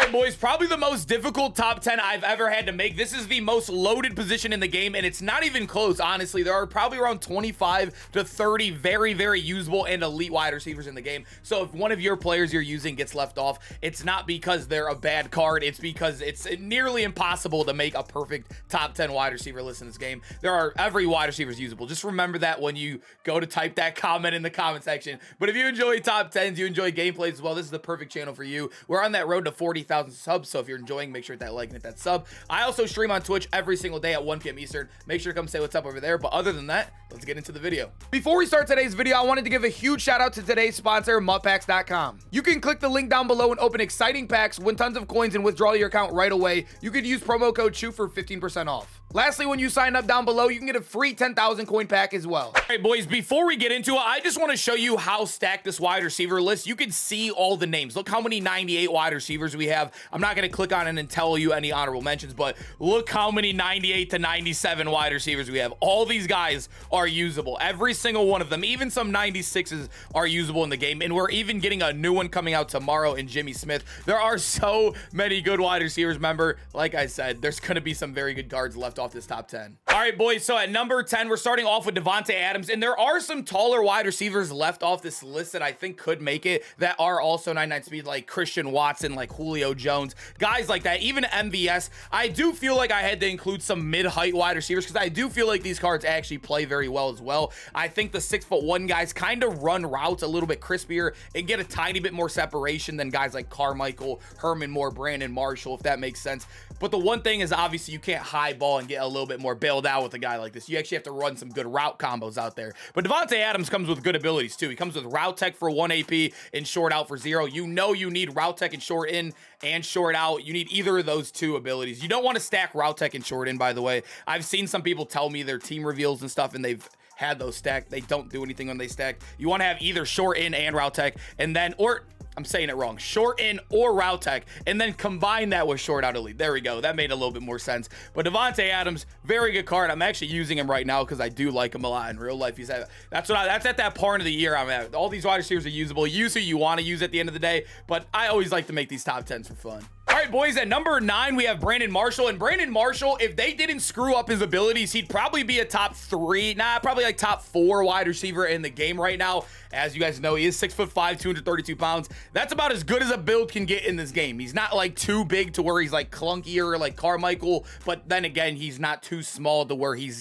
right, boys, probably the most difficult top 10 I've ever had to make. This is the most loaded position in the game, and it's not even close, honestly. There are probably around 25 to 30 very, very usable and elite wide receivers in the game. So if one of your players you're using gets left off, it's not because they're a bad card. It's because it's nearly impossible to make a perfect top 10 wide receiver list in this game. Every wide receiver is usable. Just remember that when you go to type that comment in the comment section. But if you enjoy top 10s, you enjoy gameplays as well, this is the perfect channel for you. We're on that road to 40,000 subs, so if you're enjoying, make sure to hit that like and hit that sub. I also stream on Twitch every single day at 1 p.m. Eastern. Make sure to come say what's up over there. But other than that, let's get into the video. Before we start today's video, I wanted to give a huge shout out to today's sponsor, mutpacks.com. You can click the link down below and open exciting packs, win tons of coins, and withdraw your account right away. You could use promo code CHEW for 15% off. Lastly, when you sign up down below, you can get a free 10,000 coin pack as well. All right, boys, before we get into it, I just want to show you how stacked this wide receiver list. You can see all the names. Look how many 98 wide receivers we have. I'm not going to click on it and tell you any honorable mentions, but look how many 98 to 97 wide receivers we have. All these guys are usable. Every single one of them, even some 96s are usable in the game, and we're even getting a new one coming out tomorrow in Jimmy Smith. There are so many good wide receivers. Remember, like I said, there's going to be some very good guards left off this top 10. All right, boys, so at number 10, we're starting off with Devonte Adams, and there are some taller wide receivers left off this list that I think could make it that are also 99 speed, like Christian Watson, like Julio Jones, guys like that, even MVS. I do feel like I had to include some mid-height wide receivers because I do feel like these cards actually play very well as well. I think the 6'1" guys kind of run routes a little bit crispier and get a tiny bit more separation than guys like Carmichael, Herman Moore, Brandon Marshall, if that makes sense. But the one thing is, obviously, you can't high ball and get a little bit more bailed out with a guy like this. You actually have to run some good route combos out there. But Devonte Adams comes with good abilities, too. He comes with route tech for 1 AP and short out for 0. You know you need route tech and short in and short out. You need either of those two abilities. You don't want to stack route tech and short in, by the way. I've seen some people tell me their team reveals and stuff, and they've had those stacked. They don't do anything when they stack. You want to have either short in and route tech, and then, or I'm saying it wrong, short in or route tech, and then combine that with short out elite. There we go. That made a little bit more sense. But Devonte Adams, very good card. I'm actually using him right now because I do like him a lot in real life. That's at that part of the year I'm at. All these wide receivers are usable. Use who you want to use at the end of the day, but I always like to make these top 10s for fun. All right, boys, at number 9, we have Brandon Marshall. And Brandon Marshall, if they didn't screw up his abilities, he'd probably be a top 3, probably like top 4 wide receiver in the game right now. As you guys know, he is 6'5", 232 pounds. That's about as good as a build can get in this game. He's not like too big to where he's like clunkier like Carmichael, but then again, he's not too small to where you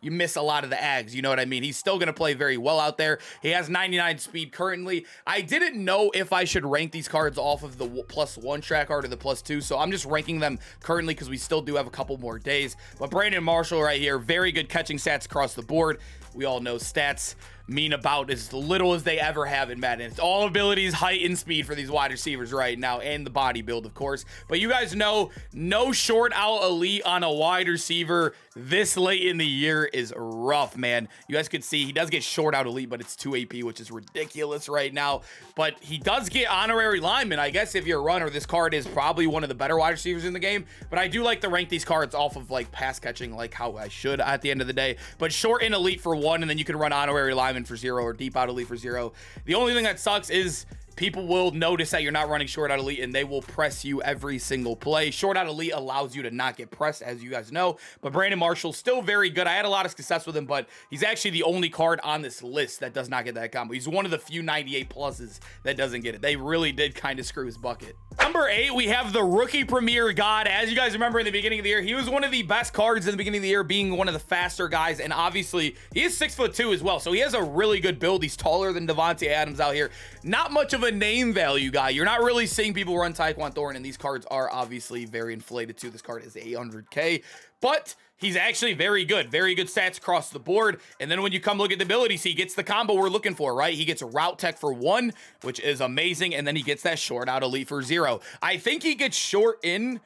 miss a lot of the ags. You know what I mean? He's still gonna play very well out there. He has 99 speed currently. I didn't know if I should rank these cards off of the +1 track card or the +2, so I'm just ranking them currently because we still do have a couple more days. But Brandon Marshall right here, very good catching stats across the board. We all know stats mean about as little as they ever have in Madden. It's all abilities, height, and speed for these wide receivers right now, and the body build, of course. But you guys know, no short out elite on a wide receiver this late in the year is rough, man. You guys could see he does get short out elite, but it's 2 AP, which is ridiculous right now. But he does get honorary lineman. I guess if you're a runner, this card is probably one of the better wide receivers in the game. But I do like to rank these cards off of like pass catching, like how I should at the end of the day. But short and elite for 1, and then you can run honorary lineman for 0 or deep out elite for 0. The only thing that sucks is people will notice that you're not running short out elite and they will press you every single play. Short out elite allows you to not get pressed, as you guys know. But Brandon Marshall's still very good. I had a lot of success with him, but he's actually the only card on this list that does not get that combo. He's one of the few 98 pluses that doesn't get it. They really did kind of screw his bucket. Number 8, we have the rookie premier god. As you guys remember in the beginning of the year, he was one of the best cards in the beginning of the year, being one of the faster guys. And obviously, he is 6'2" as well. So he has a really good build. He's taller than Devonte Adams out here. Not much of a name value guy. You're not really seeing people run Tyquan Thornton, and these cards are obviously very inflated too. This card is 800K, but he's actually very good stats across the board. And then when you come look at the abilities, he gets the combo we're looking for, right? He gets a route tech for 1, which is amazing, and then he gets that short out elite for 0. I think he gets short in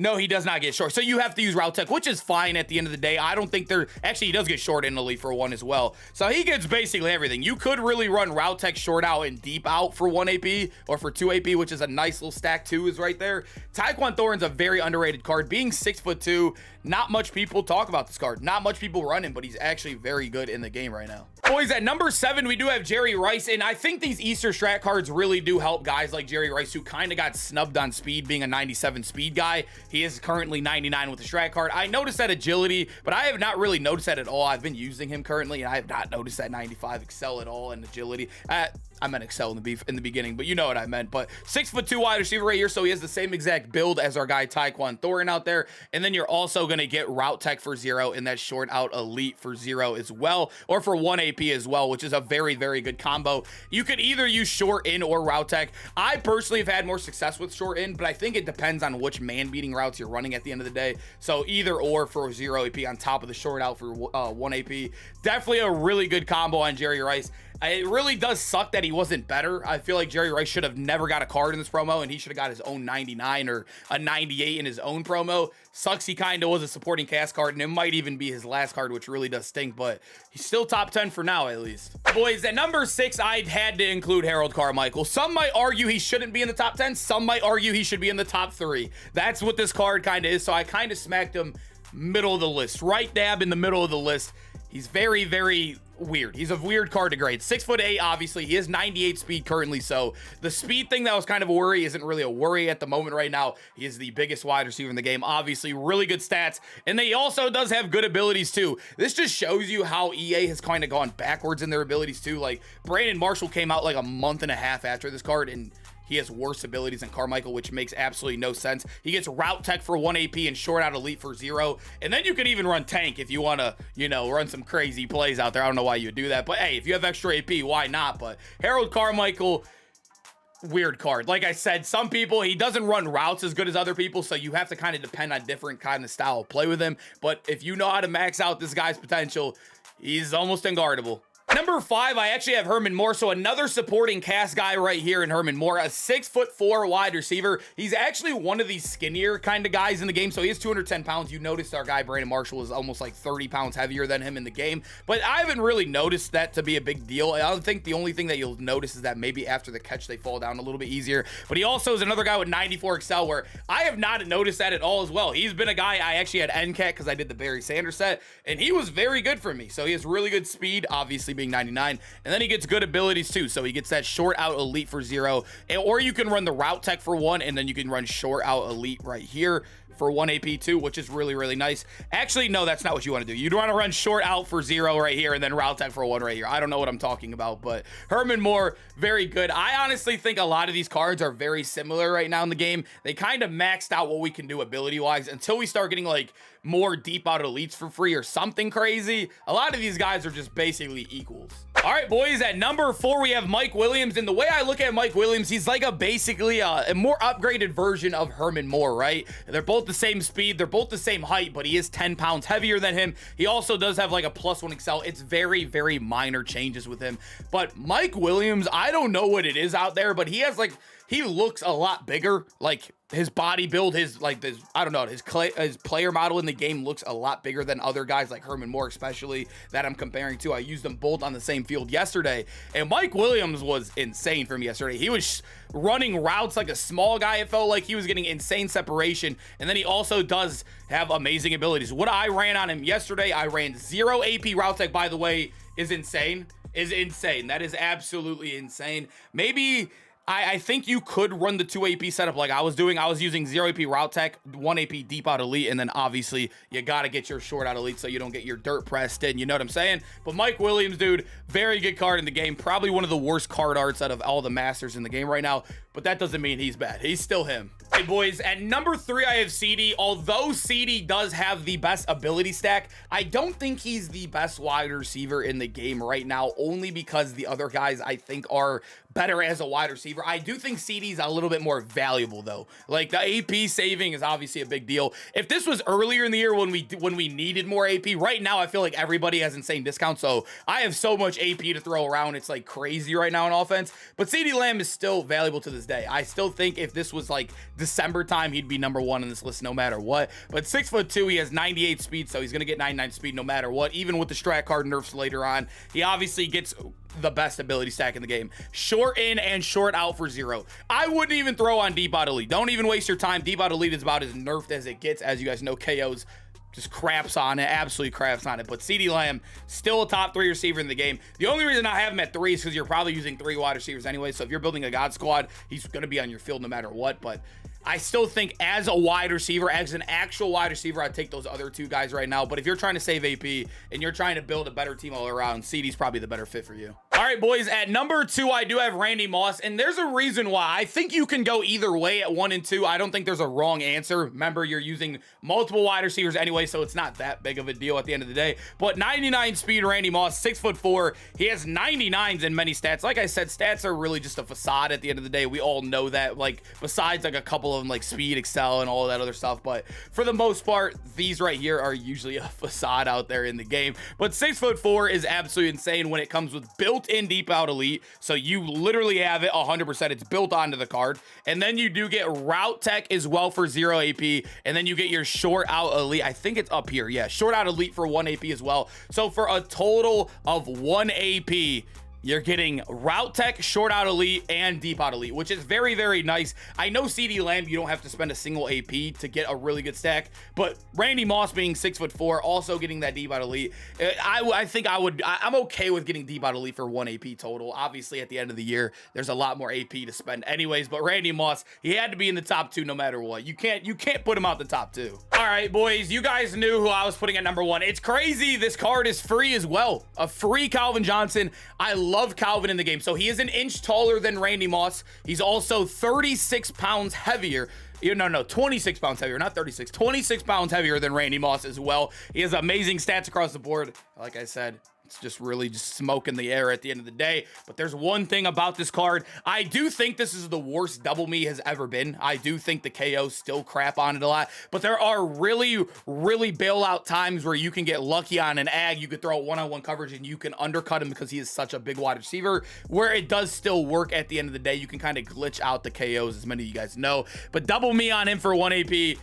No, he does not get short. So you have to use route tech, which is fine at the end of the day. I don't think actually, he does get short in elite for 1 as well. So he gets basically everything. You could really run route tech, short out, and deep out for 1 AP or for 2 AP, which is a nice little stack too, is right there. Tyquan Thornton's a very underrated card. Being 6'2", not much people talk about this card. Not much people run him, but he's actually very good in the game right now. Boys, at number 7, we do have Jerry Rice, and I think these Easter strat cards really do help guys like Jerry Rice, who kind of got snubbed on speed, being a 97 speed guy. He is currently 99 with the strat card. I noticed that agility, but I have not really noticed that at all. I've been using him currently, and I have not noticed that 95 excel at all in agility. I meant excel in the beginning, but you know what I meant. But 6'2" wide receiver right here, so he has the same exact build as our guy Tyquan Thornton out there. And then you're also going to get route tech for 0 and that short out elite for 0 as well, or for 1 AP as well, which is a very, very good combo. You could either use short in or route tech. I personally have had more success with short in, but I think it depends on which man beating routes you're running at the end of the day. So either or for 0 AP on top of the short out for 1 AP. Definitely a really good combo on Jerry Rice. It really does suck that he wasn't better. I feel like Jerry Rice should have never got a card in this promo, and he should have got his own 99 or a 98 in his own promo. Sucks he kind of was a supporting cast card, and it might even be his last card, which really does stink, but he's still top 10 for now, at least. Boys, at number 6, I had to include Harold Carmichael. Some might argue he shouldn't be in the top 10. Some might argue he should be in the top 3. That's what this card kind of is, so I kind of smacked him middle of the list, right dab in the middle of the list. He's very, very weird. He's a weird card to grade. 6'8", obviously. He is 98 speed currently, so the speed thing that was kind of a worry isn't really a worry at the moment right now. He is the biggest wide receiver in the game. Obviously, really good stats, and he also does have good abilities too. This just shows you how EA has kind of gone backwards in their abilities too. Like, Brandon Marshall came out like a month and a half after this card, and he has worse abilities than Carmichael, which makes absolutely no sense. He gets route tech for 1 AP and short out elite for 0. And then you can even run tank if you want to, you know, run some crazy plays out there. I don't know why you would do that, but hey, if you have extra AP, why not? But Harold Carmichael, weird card. Like I said, some people, he doesn't run routes as good as other people, so you have to kind of depend on different kind of style of play with him. But if you know how to max out this guy's potential, he's almost unguardable. Number 5, I actually have Herman Moore, so another supporting cast guy right here in Herman Moore, a 6'4" wide receiver. He's actually one of these skinnier kind of guys in the game, so he is 210 pounds. You noticed our guy Brandon Marshall is almost like 30 pounds heavier than him in the game, but I haven't really noticed that to be a big deal. I don't think the only thing that you'll notice is that maybe after the catch they fall down a little bit easier, but he also is another guy with 94 excel, where I have not noticed that at all as well. He's been a guy I actually had NCAT because I did the Barry Sanders set, and he was very good for me. So he has really good speed, obviously being 99, and then he gets good abilities too. So he gets that short out elite for 0, or you can run the route tech for 1, and then you can run short out elite right here for 1 AP too, which is really, really nice. Actually, no, that's not what you want to do. You'd want to run short out for 0 right here, and then route tech for 1 right here. I don't know what I'm talking about, but Herman Moore, very good. I honestly think a lot of these cards are very similar right now in the game. They kind of maxed out what we can do ability-wise until we start getting like more deep out elites for free or something crazy. A lot of these guys are just basically equals. All right, boys, at number 4, we have Mike Williams. And the way I look at Mike Williams, he's like basically a more upgraded version of Herman Moore, right? They're both the same speed. They're both the same height, but he is 10 pounds heavier than him. He also does have like a +1 excel. It's very, very minor changes with him. But Mike Williams, I don't know what it is out there, but he has like, he looks a lot bigger. Like his body build, his like this, I don't know, his player model in the game looks a lot bigger than other guys like Herman Moore, especially that I'm comparing to. I used them both on the same field yesterday, and Mike Williams was insane for me yesterday. He was running routes like a small guy. It felt like he was getting insane separation, and then he also does have amazing abilities. What I ran on him yesterday, I ran 0 AP route tech, by the way, is insane. That is absolutely insane. Maybe I think you could run the 2 AP setup like I was doing. I was using 0 AP route tech, 1 AP deep out elite, and then obviously you got to get your short out elite so you don't get your dirt pressed in. You know what I'm saying? But Mike Williams, dude, very good card in the game. Probably one of the worst card arts out of all the masters in the game right now, but that doesn't mean he's bad. He's still him. Hey, boys, at number 3, I have CeeDee. Although CeeDee does have the best ability stack, I don't think he's the best wide receiver in the game right now, only because the other guys I think are better as a wide receiver. I do think CeeDee's a little bit more valuable though. Like the AP saving is obviously a big deal. If this was earlier in the year when we needed more AP, right now I feel like everybody has insane discounts. So I have so much AP to throw around. It's like crazy right now in offense. But CeeDee Lamb is still valuable to this day. I still think if this was like December time, he'd be number 1 on this list no matter what. But 6'2", he has 98 speed, so he's gonna get 99 speed no matter what. Even with the strat card nerfs later on, he obviously gets the best ability stack in the game. Short in and short out for 0. I wouldn't even throw on deep out elite. Don't even waste your time. Deep out elite is about as nerfed as it gets. As you guys know, KO's just craps on it, absolutely craps on it. But CeeDee Lamb, still a top 3 receiver in the game. The only reason I have him at 3 is because you're probably using 3 wide receivers anyway. So if you're building a God squad, he's going to be on your field no matter what. But I still think as a wide receiver, as an actual wide receiver, I'd take those other 2 guys right now. But if you're trying to save AP and you're trying to build a better team all around, CeeDee's probably the better fit for you. All right, boys, at number 2, I do have Randy Moss, and there's a reason why. I think you can go either way at 1 and 2. I don't think there's a wrong answer. Remember, you're using multiple wide receivers anyway, so it's not that big of a deal at the end of the day. But 99 speed Randy Moss, 6'4". He has 99s in many stats. Like I said, stats are really just a facade at the end of the day. We all know that, like, besides like a couple of them, like speed, excel, and all of that other stuff. But for the most part, these right here are usually a facade out there in the game. But 6'4" is absolutely insane when it comes with built-in deep out elite. So you literally have it 100%. It's built onto the card. And then you do get route tech as well for 0 AP. And then you get your short out elite. I think it's up here. Yeah, short out elite for 1 AP as well. So for a total of 1 AP, you're getting route tech, short out elite, and deep out elite, which is very, very nice. I know CeeDee Lamb, you don't have to spend a single AP to get a really good stack, but Randy Moss being 6'4", also getting that deep out elite, I think I'm okay with getting deep out elite for 1 AP total. Obviously, at the end of the year, there's a lot more AP to spend anyways, but Randy Moss, he had to be in the top 2 no matter what. You can't put him out the top 2. All right, boys, you guys knew who I was putting at number 1. It's crazy. This card is free as well. A free Calvin Johnson. I love Calvin in the game. So he is an inch taller than Randy Moss. He's also 36 pounds heavier. No, 26 pounds heavier, not 36. 26 pounds heavier than Randy Moss as well. He has amazing stats across the board. Like I said, it's just really just smoke in the air at the end of the day. But there's one thing about this card. I do think this is the worst double me has ever been. I do think the KOs still crap on it a lot. But there are really, really bailout times where you can get lucky on an ag. You could throw a one-on-one coverage and you can undercut him because he is such a big wide receiver, where it does still work at the end of the day. You can kind of glitch out the KOs, as many of you guys know. But double me on him for 1 AP.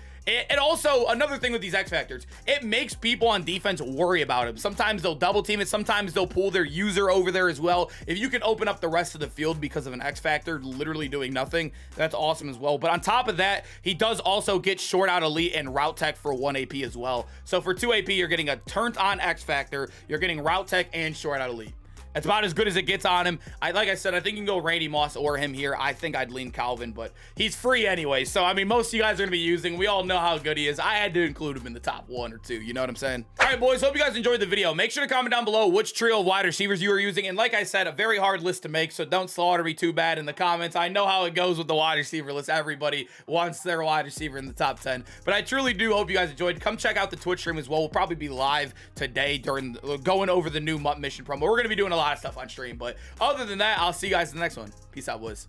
And also, another thing with these X Factors, it makes people on defense worry about him. Sometimes they'll double team it. Sometimes they'll pull their user over there as well. If you can open up the rest of the field because of an X Factor literally doing nothing, that's awesome as well. But on top of that, he does also get short out elite and route tech for 1 AP as well. So for 2 AP, you're getting a turned on X Factor. You're getting route tech and short out elite. It's about as good as it gets on him. Like I said, I think you can go Randy Moss or him here. I think I'd lean Calvin, but he's free anyway. So, I mean, most of you guys are going to be using. We all know how good he is. I had to include him in the top 1 or 2. You know what I'm saying? All right, boys. Hope you guys enjoyed the video. Make sure to comment down below which trio of wide receivers you are using. And like I said, a very hard list to make, so don't slaughter me too bad in the comments. I know how it goes with the wide receiver list. Everybody wants their wide receiver in the top 10. But I truly do hope you guys enjoyed. Come check out the Twitch stream as well. We'll probably be live today during going over the new mission promo. We're going to be doing a lot of stuff on stream. But other than that, I'll see you guys in the next one. Peace out, boys.